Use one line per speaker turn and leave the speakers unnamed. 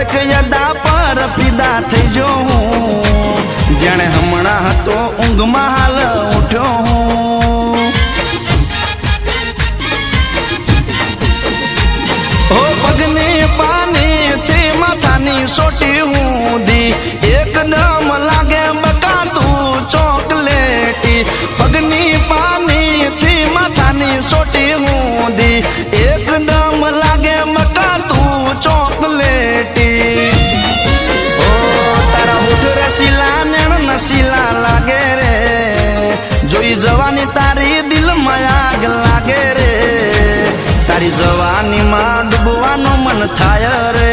એક યદા પર ફિદા થઈ જો હું જાણે હમણાં હતો ઊંઘમાં હાલ ઉઠ્યો હું હો પગની પાની થી માથાની સોટી હું દી એકદમ લાગે બકાતું ચોકલેટી પગની પાની થી માથાની સોટી હું દી એકદમ લાગે બકાતું ચોકલેટી ઓ તારા હોઠ રસીલા ને નસીલા લાગે રે જોઈ જવાની તારી દિલમાં આગ લાગે રે તારી જવાનીમાં ડૂબવાનું મન થાય રે